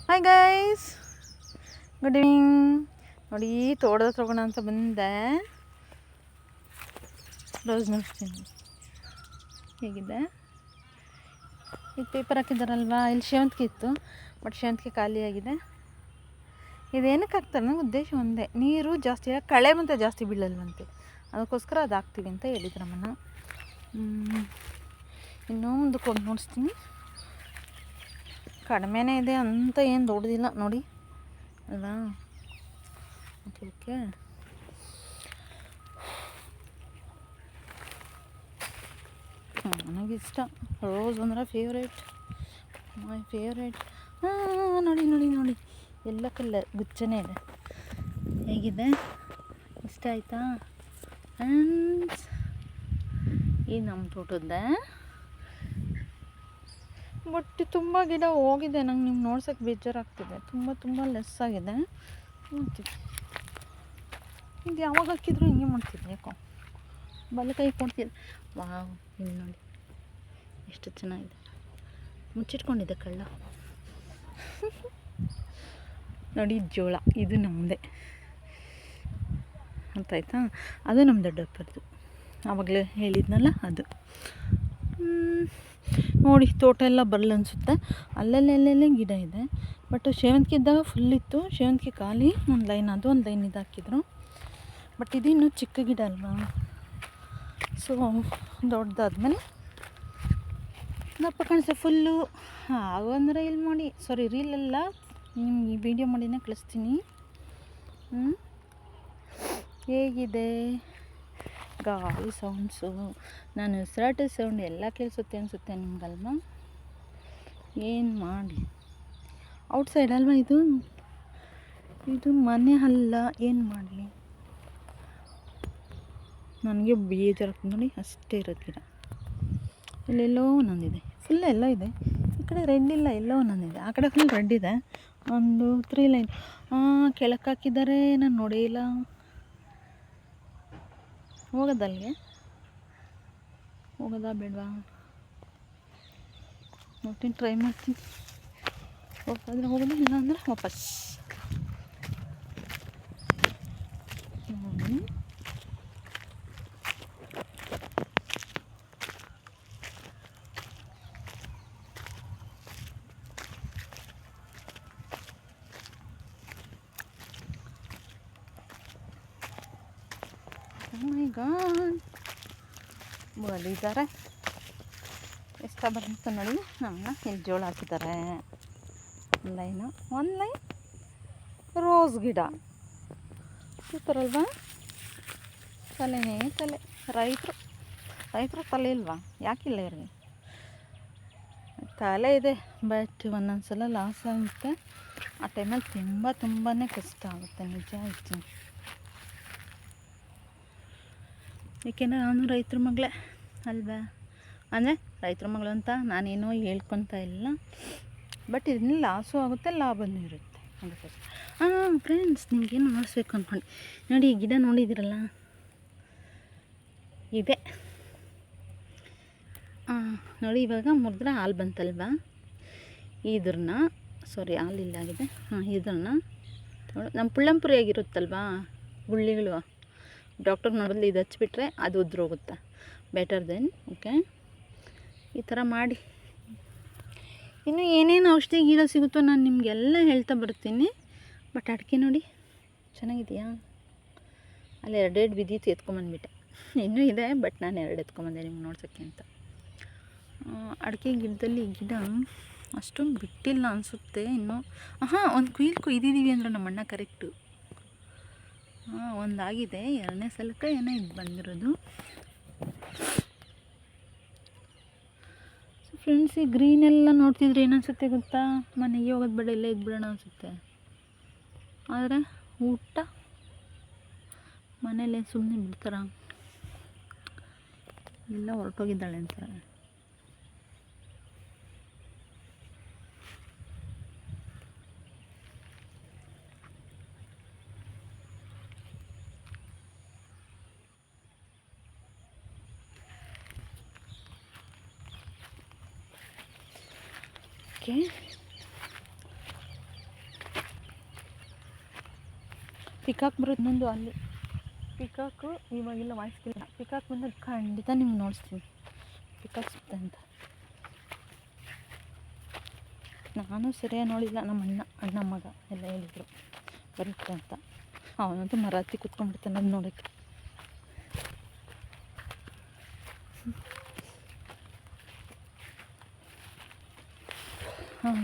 Hi guys, good evening. ನೋಡಿ ತೋಟದ ತಗೋಣ ಅಂತ ಬಂದೆ. ರೋಸ್ ನೋಡ್ತೀನಿ ಹೇಗಿದೆ. ಈಗ ಪೇಪರ್ ಹಾಕಿದ್ದಾರಲ್ವಾ, ಇಲ್ಲಿ ಸೇವಂತಿಗೆ ಇತ್ತು, ಬಟ್ ಸೇವಂತಿಗೆ ಖಾಲಿಯಾಗಿದೆ. ಇದೇನಕ್ಕೆ ಹಾಕ್ತಾರೆ ನನಗೆ ಉದ್ದೇಶ ಒಂದೇ, ನೀರು ಜಾಸ್ತಿ ಕಳೆ ಮತ್ತು ಜಾಸ್ತಿ ಬೀಳಲ್ವಂತೆ, ಅದಕ್ಕೋಸ್ಕರ ಅದು ಹಾಕ್ತೀವಿ ಅಂತ ಹೇಳಿದ್ರು ನಮ್ಮನ್ನು. ಇನ್ನೂ ಮುಂದಕ್ಕೆ ಹೋಗಿ ನೋಡಿಸ್ತೀನಿ. ಕಡಿಮೆನೇ ಇದೆ ಅಂತ ಏನು ದೊಡ್ಡದಿಲ್ಲ ನೋಡಿ ಅಲ್ವಾ. ಓಕೆ ನನಗಿಷ್ಟ ರೋಸ್ ಅಂದರೆ ಫೇವ್ರೇಟ್, ಮೈ ಫೇವ್ರೇಟ್. ನೋಡಿ ನೋಡಿ ನೋಡಿ, ಎಲ್ಲ ಕಲರ್ ಗುಚ್ಚನೇ ಇದೆ. ಹೇಗಿದೆ, ಇಷ್ಟ ಆಯಿತಾ? ಈ ನಮ್ಮ ತೋಟದ ಬಟ್ ತುಂಬ ಗಿಡ ಹೋಗಿದೆ. ನಂಗೆ ನಿಮ್ಗೆ ನೋಡ್ಸೋಕ್ಕೆ ಬೇಜಾರಾಗ್ತಿದೆ, ತುಂಬ ಲೆಸ್ ಆಗಿದೆ. ನೋಡ್ತೀವಿ ಇದು ಯಾವಾಗ ಹಾಕಿದ್ರು ಹಿಂಗೆ ಮಾಡ್ತಿದ್ದೆ, ಯಾಕೋ ಬಲಕೈ ಕೊಡ್ತಿದ್ದೆ. ವಾವ್, ಇಲ್ಲಿ ನೋಡಿ ಎಷ್ಟು ಚೆನ್ನಾಗಿದೆ. ಮುಚ್ಚಿಟ್ಕೊಂಡಿದ್ದೆ ಕಳ್ಳ. ನೋಡಿ ಜೋಳ, ಇದು ನಮ್ಮದೇ ಅಂತ ಆಯ್ತಾ. ಅದು ನಮ್ಮ ದೊಡ್ಡಪ್ಪರದು, ಆವಾಗಲೇ ಹೇಳಿದ್ನಲ್ಲ ಅದು. ನೋಡಿ ತೋಟ ಎಲ್ಲ ಬರಲ್ಲ ಅನಿಸುತ್ತೆ, ಅಲ್ಲಲ್ಲೇ ಗಿಡ ಇದೆ. ಬಟ್ ಸೇವಂತಿಗೆ ಇದ್ದಾಗ ಫುಲ್ ಇತ್ತು, ಸೇವಂತಿಗೆ ಖಾಲಿ. ಒಂದು ಲೈನ್ ಅದು ಒಂದು ಲೈನ್ ಇದು ಹಾಕಿದ್ರು. ಬಟ್ ಇದು ಇನ್ನೂ ಚಿಕ್ಕ ಗಿಡ ಅಲ್ವಾ, ಸೊ ದೊಡ್ಡದಾದ್ಮೇಲೆ ದಪ್ಪ ಕಾಣಿಸ್ತದೆ ಫುಲ್ಲು. ಅಂದರೆ ಇಲ್ಲಿ ಮಾಡಿ, ಸಾರಿ ರೀಲೆಲ್ಲ ನಿಮ್ಗೆ ಈ ವಿಡಿಯೋ ಮಾಡಿನೇ ಕಳಿಸ್ತೀನಿ. ಹೇಗಿದೆ ಗಾಳಿ ಸೌಂಡ್ಸು, ನಾನು ಉಸಿರಾಟ ಸೌಂಡ್ ಎಲ್ಲ ಕೇಳಿಸುತ್ತೆ ಅನಿಸುತ್ತೆ ನಿಮ್ಗಲ್ವಾ. ಏನು ಮಾಡಲಿ, ಔಟ್ಸೈಡ್ ಅಲ್ವಾ ಇದು, ಇದು ಮನೆ ಅಲ್ಲ, ಏನು ಮಾಡಲಿ. ನನಗೆ ಬೇಜಾರಾಗ್ತದೆ ನೋಡಿ, ಅಷ್ಟೇ ಇರೋದು ಗಿಡ. ಇಲ್ಲೆಲ್ಲೋ ಒಂದೊಂದಿದೆ, ಫುಲ್ ಎಲ್ಲ ಇದೆ. ಈ ಕಡೆ ರೆಡ್ ಇಲ್ಲ, ಎಲ್ಲೋ ಒಂದೊಂದಿದೆ. ಆ ಕಡೆ ಫುಲ್ ರೆಡ್ ಇದೆ. 1 3 ಲೈನ್ ಕೆಳಕ್ಕೆ ಹಾಕಿದ್ದಾರೆ, ನಾನು ನೋಡೇ ಇಲ್ಲ. ಹೋಗೋದಲ್ಲಿಗೆ, ಹೋಗೋದಾ ಬೇಡವಾ ನೋಡ್ತೀನಿ, ಟ್ರೈ ಮಾಡ್ತೀನಿ. ಹೋಗೋದ್ರೆ ಹೋಗೋದು, ಇಲ್ಲ ಅಂದರೆ ವಾಪಸ್. ಬಲಿದ್ದಾರೆ ಇಷ್ಟ ಬಂತು ನೋಡಿ. ನಮ್ಮನ್ನ ಇಲ್ಲಿ ಜೋಳ ಹಾಕಿದ್ದಾರೆ, ಒಂದು ಲೈನ್ ರೋಸ್ ಗಿಡ. ಸೂಪರ್ ಅಲ್ವಾ? ತಲೆನೇ ತಲೆ. ರೈತರು ತಲೆ ಇಲ್ವಾ? ಯಾಕಿಲ್ಲ ಇವ್ರಿಗೆ? ತಲೆ ಇದೆ, ಬಟ್ ಒಂದೊಂದು ಸಲ ಲಾಸ್ ಆಗುತ್ತೆ. ಆ ಟೈಮಲ್ಲಿ ತುಂಬಾ ಕಷ್ಟ ಆಗುತ್ತೆ, ನಿಜ ಹೇಳ್ತೀನಿ. ಏಕೆಂದರೆ ನಾನು ರೈತರ ಮಗಳೇ ಅಲ್ವಾ. ಅಂದರೆ ರೈತರ ಮಗಳು ಅಂತ ನಾನೇನೋ ಹೇಳ್ಕೊತಾ ಇಲ್ಲ, ಬಟ್ ಇದನ್ನ ಲಾಸು ಆಗುತ್ತೆ, ಲಾಭನೂ ಇರುತ್ತೆ. ಅದಕ್ಕೋಸ್ಕರ ಫ್ರೆಂಡ್ಸ್, ನಿಮಗೇನು ನೋಡಿಸ್ಬೇಕು ಅಂದ್ಕೊಂಡು ನೋಡಿ, ಈ ಗಿಡ ನೋಡಿದ್ದೀರಲ್ಲ, ಇದೆ ನೋಡಿ. ಇವಾಗ ಮುರಿದ್ರೆ ಹಾಲು ಬಂತಲ್ವಾ, ಇದ್ರನ್ನ ಸಾರಿ ಹಾಲಿಲ್ಲಾಗಿದೆ. ಇದನ್ನು ನಮ್ಮ ಪುಳ್ಳಂಪುರಿ ಆಗಿರುತ್ತಲ್ವಾ ಗುಳ್ಳಿಗಳು, ಡಾಕ್ಟರ್ ನೋಡೋದು ಇದು ಹಚ್ಬಿಟ್ರೆ ಅದು ಉದ್ರೋಗುತ್ತೆ. ಬೆಟರ್ ದೆನ್ ಓಕೆ, ಈ ಥರ ಮಾಡಿ. ಇನ್ನು ಏನೇನು ಔಷಧಿ ಗಿಡ ಸಿಗುತ್ತೋ ನಾನು ನಿಮಗೆಲ್ಲ ಹೇಳ್ತಾ ಬರ್ತೀನಿ. ಬಟ್ ಅಡಿಕೆ ನೋಡಿ ಚೆನ್ನಾಗಿದೆಯಾ? ಅಲ್ಲಿ 2 ಬಿದ್ದಿತ್ತು, ಎತ್ಕೊಂಬಂದ್ಬಿಟ್ಟೆ. ಇನ್ನೂ ಇದೆ, ಬಟ್ ನಾನು 2 ಎತ್ಕೊಂಬಂದೆ ನಿಮ್ಗೆ ನೋಡ್ಸೋಕ್ಕೆ ಅಂತ. ಅಡಿಕೆ ಗಿಡದಲ್ಲಿ ಗಿಡ ಅಷ್ಟೊಂದು ಬಿಟ್ಟಿಲ್ಲ ಅನಿಸುತ್ತೆ ಇನ್ನೂ. ಒಂದು ಕೊಯ್ದಿದ್ದೀವಿ ಅಂದ್ರೆ ನಮ್ಮ ಅಣ್ಣ ಕರೆಕ್ಟು. ಒಂದಾಗಿದೆ, 2ನೇ ಸಲಕ್ಕೆ ಏನೋ ಇದು ಬಂದಿರೋದು. ಫ್ರೆಂಡ್ಸ್, ಈ ಗ್ರೀನೆಲ್ಲ ನೋಡ್ತಿದ್ರೆ ಏನನ್ಸುತ್ತೆ ಗೊತ್ತಾ? ಮನೆಗೆ ಹೋಗೋದು ಬೇಡ, ಇಲ್ಲೇ ಇದ್ಬಿಡೋಣ ಅನಿಸುತ್ತೆ. ಆದರೆ ಊಟ ಮನೇಲಿ ಸುಮ್ಮನೆ ಬಿಡ್ತಾರ? ಎಲ್ಲ ಹೊರಟೋಗಿದ್ದಾಳೆ ಅಂತಾರೆ. ಓಕೆ, ಪಿಕಾಕ್ ಬರೋದು ಇನ್ನೊಂದು ಅಲ್ಲಿ. ಪಿಕಾಕು ಇವಾಗೆಲ್ಲ ವಾಯ್ಸ್ಗಿಲ್ಲ. ಪಿಕಾಕ್ ಬಂದಾಗ ಖಂಡಿತ ನಿಮ್ಗೆ ನೋಡಿಸ್ತೀನಿ ಪಿಕಾಕ್ ಸಿಗ್ತೆ ಅಂತ. ನಾನು ಸರಿಯಾಗಿ ನೋಡಿಲ್ಲ, ನಮ್ಮ ಅಣ್ಣ ಮಗ ಎಲ್ಲ ಹೇಳಿದರು ಬರುತ್ತೆ ಅಂತ. ಅವನಂತೂ ಮರ ಹತ್ತಿ ಕೂತ್ಕೊಂಡ್ಬಿಡ್ತಾನೆ ಅದು ನೋಡೋಕ್ಕೆ. ಹಾಂ